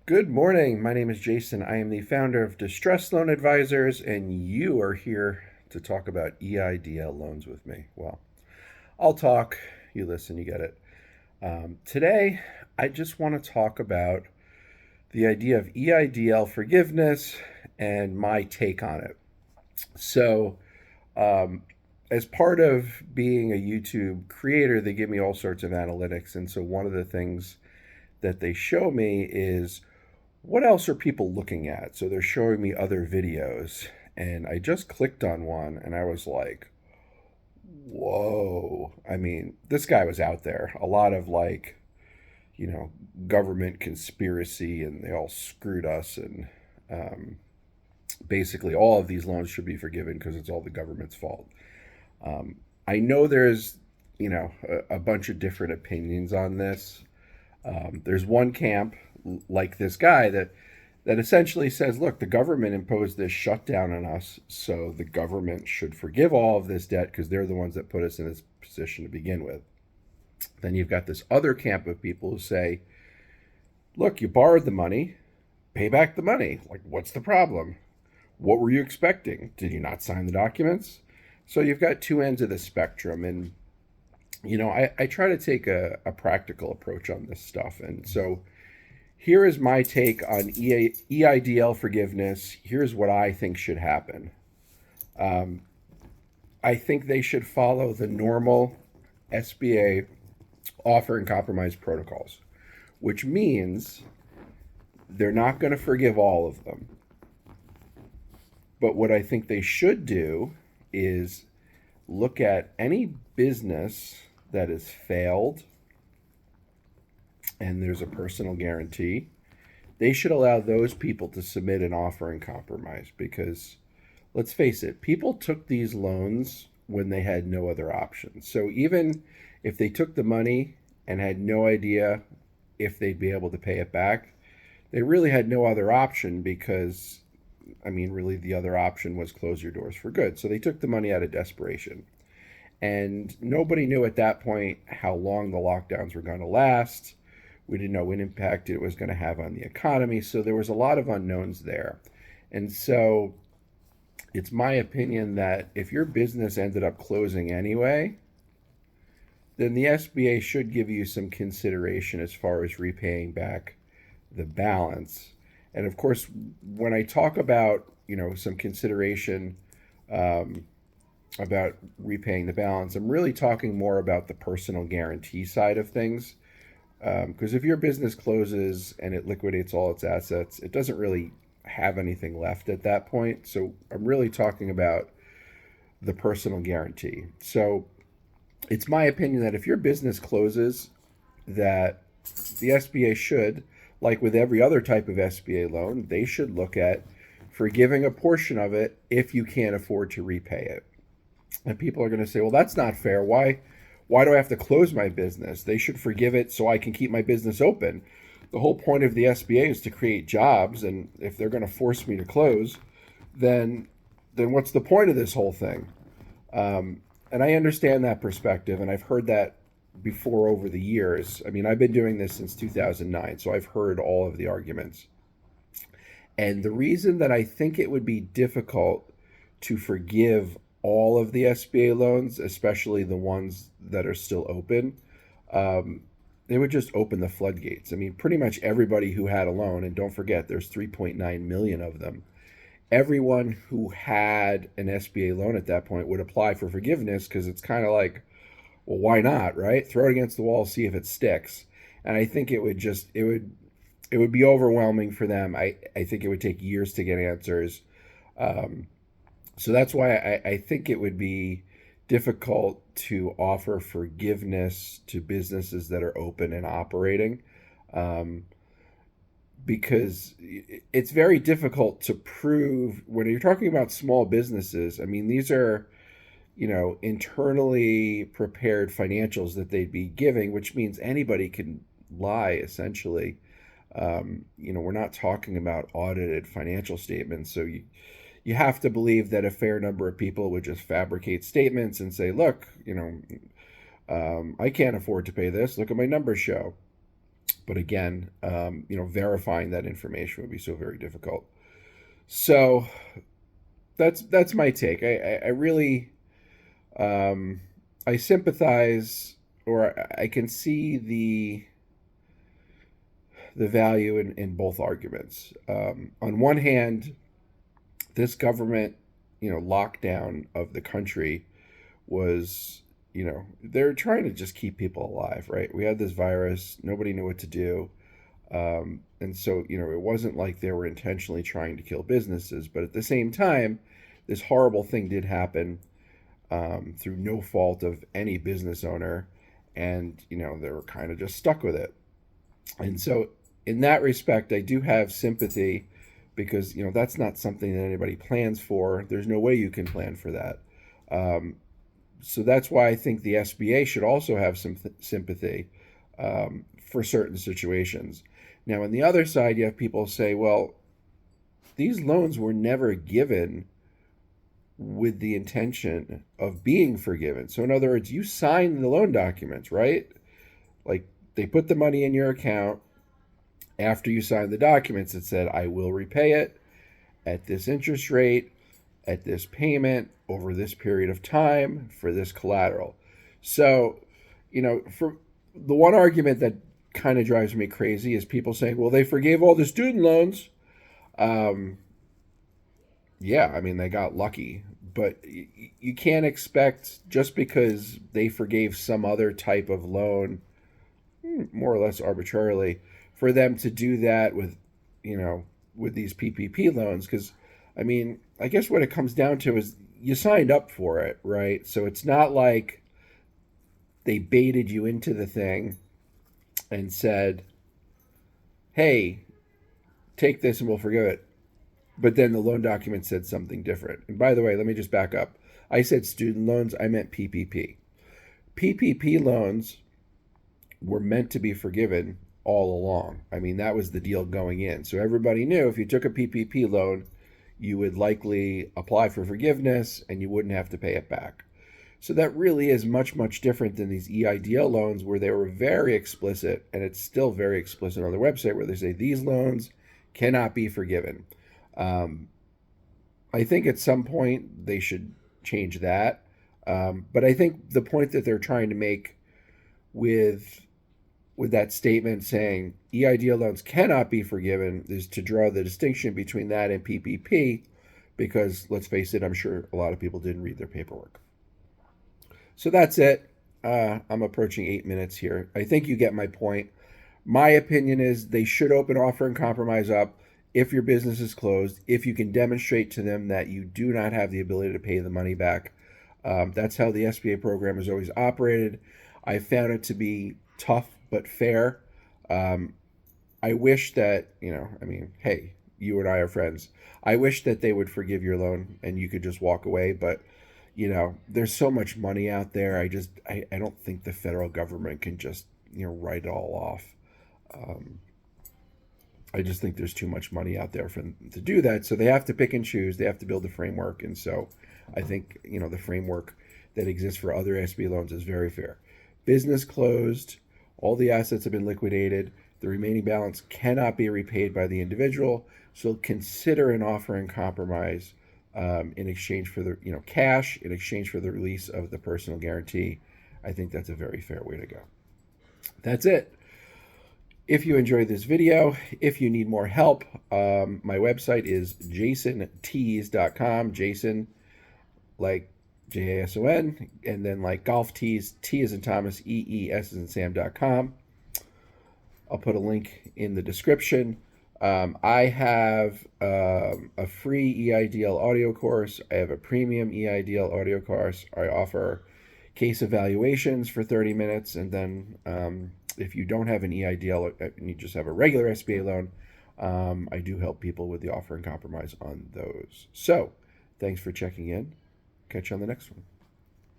Good morning. My name is Jason. I am the founder of Distress Loan Advisors, and you are here to talk about EIDL loans with me. Well, I'll talk, you listen, you get it. Today, I just want to talk about the idea of EIDL forgiveness and my take on it. So, um, as part of being a YouTube creator, they give me all sorts of analytics. And so, one of the things that they show me is what else are people looking at? So they're showing me other videos. And I just clicked on one and I was like, whoa. I mean, this guy was out there. A lot of government conspiracy and they all screwed us. And um, basically, all of these loans should be forgiven because it's all the government's fault. I know there's, a bunch of different opinions on this. There's one camp like this guy that essentially says, look, the government imposed this shutdown on us, so the government should forgive all of this debt because they're the ones that put us in this position to begin with. Then you've got this other camp of people who say, look, you borrowed the money, pay back the money. Like, what's the problem? What were you expecting? Did you not sign the documents? So you've got two ends of the spectrum. And, I try to take a practical approach on this stuff. And so here is my take on EIDL forgiveness. Here's what I think should happen. Um, I think they should follow the normal SBA offer and compromise protocols, which means they're not going to forgive all of them. But what I think they should do is look at any business that has failed and there's a personal guarantee. They should allow those people to submit an offer and compromise because let's face it, people took these loans when they had no other options. So even if they took the money and had no idea if they'd be able to pay it back, they really had no other option because, really the other option was close your doors for good. So they took the money out of desperation. And nobody knew at that point how long the lockdowns were going to last. We didn't know what impact it was going to have on the economy. So there was a lot of unknowns there. And so it's my opinion that if your business ended up closing anyway, then the SBA should give you some consideration as far as repaying back the balance. And of course, when I talk about, some consideration about repaying the balance, I'm really talking more about the personal guarantee side of things. Because if your business closes and it liquidates all its assets, it doesn't really have anything left at that point. So I'm really talking about the personal guarantee. So it's my opinion that if your business closes, that the SBA should, like with every other type of SBA loan, they should look at forgiving a portion of it if you can't afford to repay it. And people are going to say, well, that's not fair. Why do I have to close my business? They should forgive it so I can keep my business open. The whole point of the SBA is to create jobs, and if they're going to force me to close, then what's the point of this whole thing? And I understand that perspective, and I've heard that before over the years. I've been doing this since 2009, so I've heard all of the arguments. And the reason that I think it would be difficult to forgive all of the SBA loans, especially the ones that are still open, they would just open the floodgates. Pretty much everybody who had a loan, and don't forget, there's 3.9 million of them. Everyone who had an SBA loan at that point would apply for forgiveness because it's kind of like, well, why not, right? Throw it against the wall, see if it sticks. And I think it would be overwhelming for them. I think it would take years to get answers. So that's why I think it would be difficult to offer forgiveness to businesses that are open and operating, because it's very difficult to prove when you're talking about small businesses. These are, internally prepared financials that they'd be giving, which means anybody can lie essentially. We're not talking about audited financial statements. So you have to believe that a fair number of people would just fabricate statements and say, look, I can't afford to pay this. Look at my numbers show. But again, verifying that information would be so very difficult. So that's my take. I really I sympathize, or I can see the value in both arguments. On one hand, this government, lockdown of the country was, they're trying to just keep people alive, right? We had this virus, nobody knew what to do. And so, it wasn't like they were intentionally trying to kill businesses, but at the same time, this horrible thing did happen through no fault of any business owner. And, they were kind of just stuck with it. And so, in that respect, I do have sympathy because, that's not something that anybody plans for. There's no way you can plan for that. So that's why I think the SBA should also have some sympathy for certain situations. Now, on the other side, you have people say, well, these loans were never given with the intention of being forgiven. So, in other words, you signed the loan documents, right? Like, they put the money in your account. After you signed the documents, it said, I will repay it at this interest rate, at this payment, over this period of time, for this collateral. So, for the one argument that kind of drives me crazy is people saying, well, they forgave all the student loans. Yeah, I mean, they got lucky. But you can't expect, just because they forgave some other type of loan, more or less arbitrarily, for them to do that with, with these PPP loans. Because, I mean, I guess what it comes down to is you signed up for it, right? So it's not like they baited you into the thing and said, hey, take this and we'll forgive it. But then the loan document said something different. And by the way, let me just back up. I said student loans, I meant PPP. PPP loans were meant to be forgiven all along. I mean, that was the deal going in. So everybody knew if you took a PPP loan, you would likely apply for forgiveness and you wouldn't have to pay it back. So that really is much, much different than these EIDL loans, where they were very explicit, and it's still very explicit on their website, where they say these loans cannot be forgiven. I think at some point they should change that. But I think the point that they're trying to make with that statement saying EIDL loans cannot be forgiven is to draw the distinction between that and PPP, because let's face it, I'm sure a lot of people didn't read their paperwork. So that's it. I'm approaching 8 minutes here. I think you get my point. My opinion is they should open offer and compromise up if your business is closed, if you can demonstrate to them that you do not have the ability to pay the money back. That's how the SBA program has always operated. I found it to be tough but fair. I wish that, hey, you and I are friends. I wish that they would forgive your loan and you could just walk away. But, there's so much money out there. I don't think the federal government can just, write it all off. I just think there's too much money out there for them to do that. So they have to pick and choose. They have to build a framework. And so I think, the framework that exists for other SBA loans is very fair. Business closed. All the assets have been liquidated. The remaining balance cannot be repaid by the individual. So consider an offer in compromise in exchange for the cash, in exchange for the release of the personal guarantee. I think that's a very fair way to go. That's it. If you enjoyed this video, if you need more help, my website is jasontees.com. Jason, like Jason, and then like golf tees, T as in Thomas, EES as in Sam.com. I'll put a link in the description. I have a free EIDL audio course. I have a premium EIDL audio course. I offer case evaluations for 30 minutes. And then if you don't have an EIDL and you just have a regular SBA loan, I do help people with the offer and compromise on those. So thanks for checking in. Catch you on the next one.